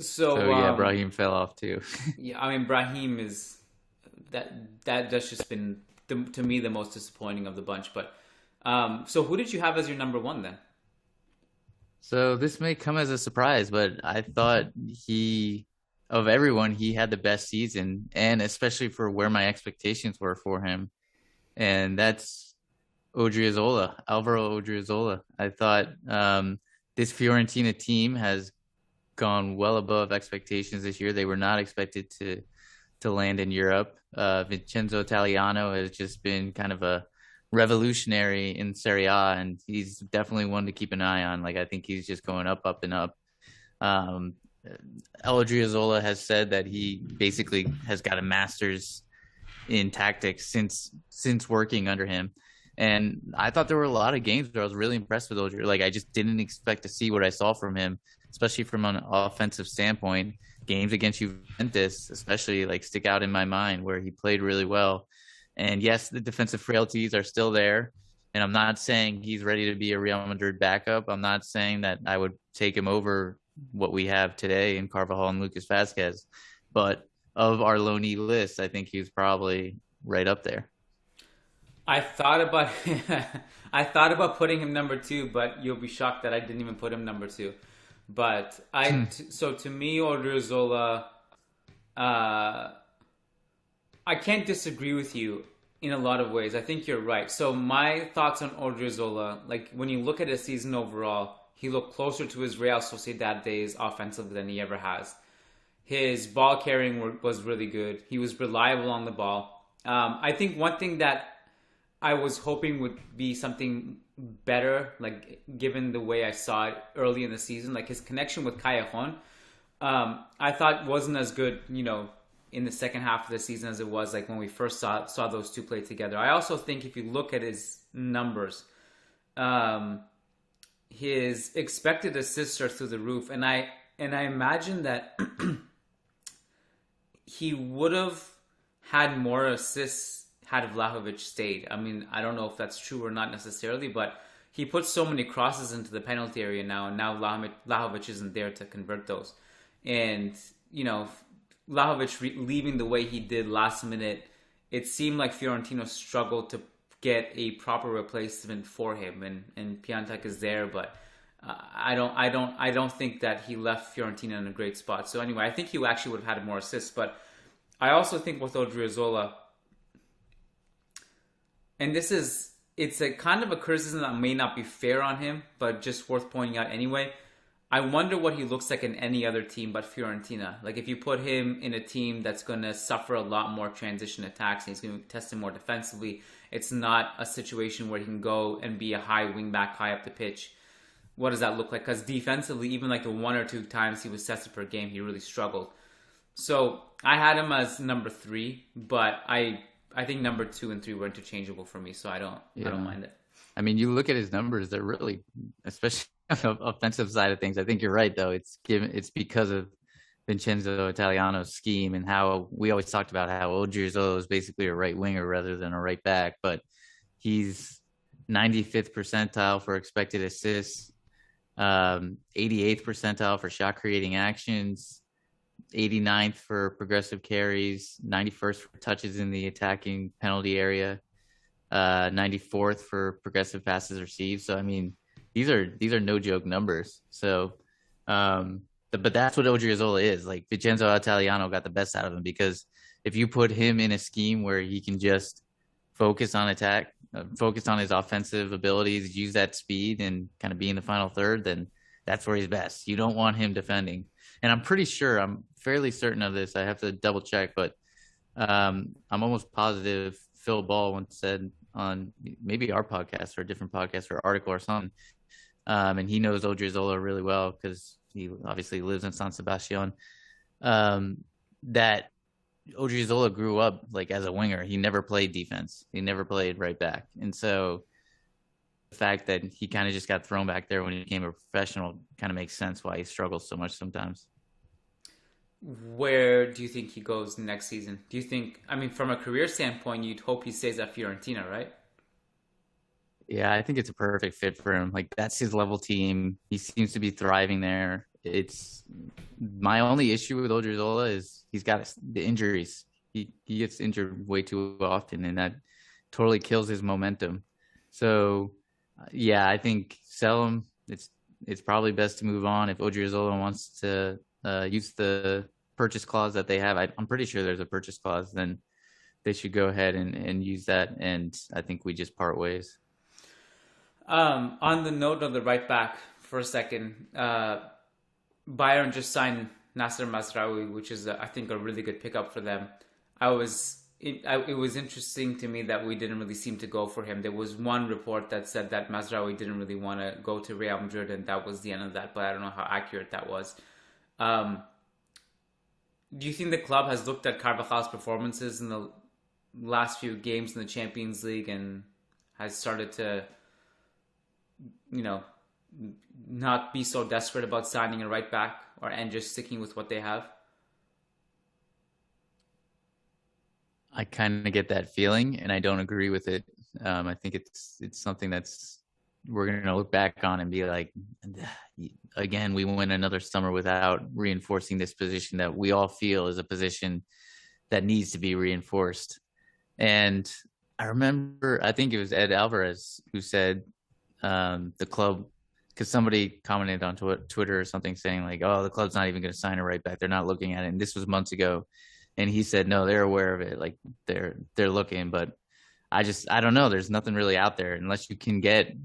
So So yeah, Brahim fell off too. yeah, I mean Brahim is that's just been to me the most disappointing of the bunch. But so who did you have as your number one then? So this may come as a surprise, but I thought of everyone, he had the best season, and especially for where my expectations were for him, and that's Odriozola, Alvaro Odriozola. I thought this Fiorentina team has gone well above expectations this year. They were not expected to land in Europe. Vincenzo Italiano has just been kind of a revolutionary in Serie A, and he's definitely one to keep an eye on. Like I think he's just going up, up, and up. Um, Odriozola has said that he basically has got a master's in tactics since working under him. And I thought there were a lot of games where I was really impressed with Odrio. Like I just didn't expect to see what I saw from him, especially from an offensive standpoint. Games against Juventus, especially, like stick out in my mind where he played really well. And yes, the defensive frailties are still there. And I'm not saying he's ready to be a Real Madrid backup. I'm not saying that I would take him over what we have today in Carvajal and Lucas Vasquez. But of our loanee list, I think he's probably right up there. I thought about I thought about putting him number two, but you'll be shocked that I didn't even put him number two. But so to me, Odriozola, uh, I can't disagree with you in a lot of ways. I think you're right. So my thoughts on Odriozola, like when you look at his season overall, he looked closer to his Real Sociedad days offensively than he ever has. His ball carrying was really good. He was reliable on the ball. I think one thing that I was hoping would be something better, like given the way I saw it early in the season, like his connection with Callejon, I thought wasn't as good, in the second half of the season as it was like when we first saw those two play together. I also think if you look at his numbers, um, his expected assists are through the roof, and I imagine that he would have had more assists had Vlahovic stayed. I mean, I don't know if that's true or not necessarily, but he puts so many crosses into the penalty area now, and now Vlahovic isn't there to convert those. And, Vlahovic leaving the way he did last minute, it seemed like Fiorentino struggled to get a proper replacement for him, and Piatek is there, but I don't think that he left Fiorentina in a great spot. So anyway, I think he actually would have had more assists, but I also think with Odriozola, and it's a kind of a criticism that may not be fair on him, but just worth pointing out anyway. I wonder what he looks like in any other team but Fiorentina. Like if you put him in a team that's going to suffer a lot more transition attacks and he's going to test him more defensively, it's not a situation where he can go and be a high wing back, high up the pitch. What does that look like? Because defensively, even like the one or two times he was tested per game, he really struggled. So I had him as number three, but I think number two and three were interchangeable for me, so I don't Yeah. mind it. I mean, you look at his numbers, they're really, especially on the offensive side of things. I think you're right, though. It's because of Vincenzo Italiano's scheme and how we always talked about how Odriozola is basically a right winger rather than a right back, but he's 95th percentile for expected assists, 88th percentile for shot creating actions, 89th for progressive carries, 91st for touches in the attacking penalty area, 94th for progressive passes received. So I mean, these are no joke numbers. So, but that's what Odriozola is. Like Vincenzo Italiano got the best out of him because if you put him in a scheme where he can just focus on attack, focus on his offensive abilities, use that speed, and kind of be in the final third, then that's where he's best. You don't want him defending. And I'm pretty sure, I'm fairly certain of this. I have to double check, but I'm almost positive Phil Ball once said on maybe our podcast or a different podcast or article or something, and he knows Odriozola really well because he obviously lives in San Sebastian. That Odriozola grew up like as a winger. He never played defense. He never played right back, and so the fact that he kind of just got thrown back there when he became a professional kind of makes sense why he struggles so much sometimes. Where do you think he goes next season? Do you think, I mean, from a career standpoint, you'd hope he stays at Fiorentina, right? Yeah, I think it's a perfect fit for him. Like that's his level team. He seems to be thriving there. it's my only issue with Odriozola is he's got the injuries. He gets injured way too often, and that totally kills his momentum. So, yeah, I think sell him. It's probably best to move on if Odriozola wants to use the purchase clause that they have. I'm pretty sure there's a purchase clause. Then they should go ahead and use that. And I think we just part ways. On the note of the right back for a second, Bayern just signed Nasser Mazraoui, which is, I think, a really good pickup for them. It was interesting to me that we didn't really seem to go for him. There was one report that said that Mazraoui didn't really want to go to Real Madrid, and that was the end of that. But I don't know how accurate that was. Um, do you think the club has looked at Carvajal's performances in the last few games in the Champions League and has started to, you know, not be so desperate about signing a right back and just sticking with what they have? I kind of get that feeling, and I don't agree with it. I think it's something that's we're going to look back on and be like, again, we went another summer without reinforcing this position that we all feel is a position that needs to be reinforced. And I remember, I think it was Ed Alvarez who said the club, because somebody commented on Twitter or something saying like, oh, the club's not even going to sign a right back. They're not looking at it. And this was months ago. And he said, no, they're aware of it. Like they're looking, but I don't know. There's nothing really out there unless you can get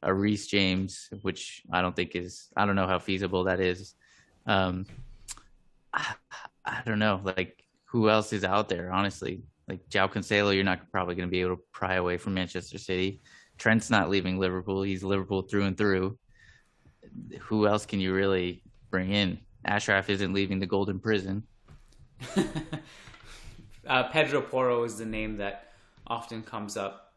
a Reece James, which I don't know how feasible that is. Um, I don't know. Like who else is out there, honestly? Like João Cancelo, you're not probably going to be able to pry away from Manchester City. Trent's not leaving Liverpool. He's Liverpool through and through. Who else can you really bring in? Ashraf isn't leaving the Golden Prison. Pedro Porro is the name that often comes up.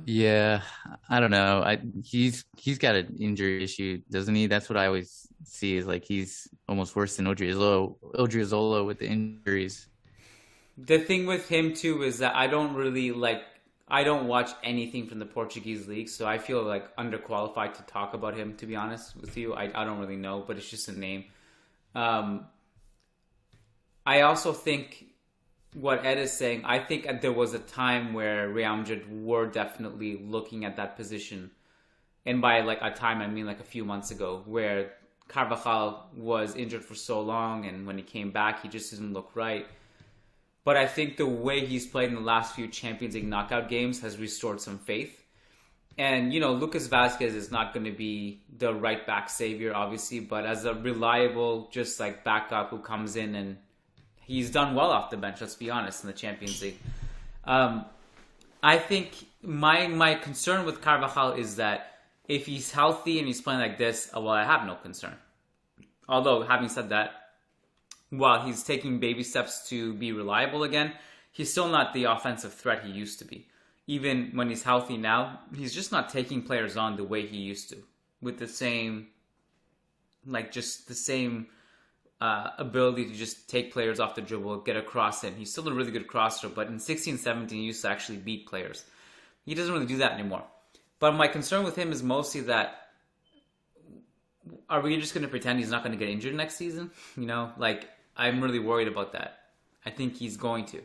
Yeah, I don't know. He's got an injury issue, doesn't he? That's what I always see is like he's almost worse than Odriozola with the injuries. The thing with him too is that I don't watch anything from the Portuguese league, so I feel like underqualified to talk about him, to be honest with you. I don't really know, but it's just a name. Um, I also think what Ed is saying, I think there was a time where Real Madrid were definitely looking at that position. And by like a time, I mean like a few months ago, where Carvajal was injured for so long, and when he came back, he just didn't look right. But I think the way he's played in the last few Champions League knockout games has restored some faith. And, Lucas Vazquez is not going to be the right back savior, obviously, but as a reliable, just like backup who comes in, and he's done well off the bench, let's be honest, in the Champions League. I think my concern with Carvajal is that if he's healthy and he's playing like this, well, I have no concern. Although, having said that, while he's taking baby steps to be reliable again, he's still not the offensive threat he used to be. Even when he's healthy now, he's just not taking players on the way he used to, with the same, ability to just take players off the dribble, get a cross in. He's still a really good crosser, but in 16-17 he used to actually beat players. He doesn't really do that anymore. But my concern with him is mostly that, are we just going to pretend he's not going to get injured next season? I'm really worried about that. I think he's going to.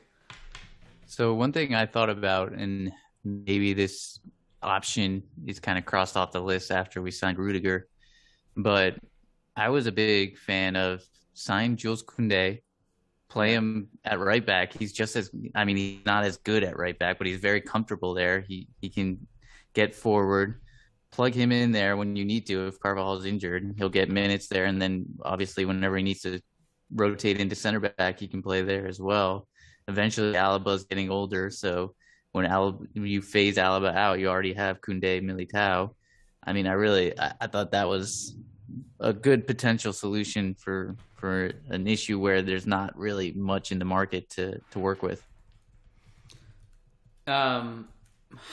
So one thing I thought about, and maybe this option is kind of crossed off the list after we signed Rudiger, but I was a big fan of sign Jules Koundé, play him at right back. He's not as good at right back, but he's very comfortable there. He can get forward, plug him in there when you need to. If Carvajal's injured, he'll get minutes there. And then obviously whenever he needs to rotate into center back, he can play there as well. Eventually Alaba's getting older. So when you phase Alaba out, you already have Koundé, Militao. I thought that was a good potential solution for an issue where there's not really much in the market to work with. How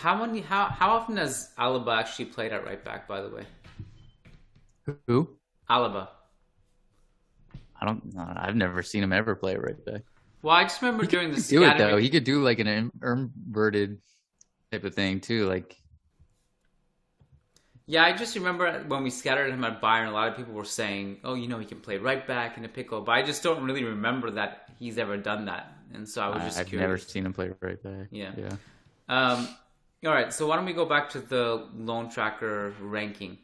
often has Alaba actually played at right back, by the way? Who? Alaba. I've never seen him ever play right back. Well, I just remember during the do it though. He could do like an inverted type of thing too. Like Yeah, I just remember when we scattered him at Bayern, a lot of people were saying, "Oh, he can play right back in a pickle," but I just don't really remember that he's ever done that, and so I was just I've never curious. seen him play right back. Yeah. Yeah. Um, all right, so why don't we go back to the loan tracker ranking?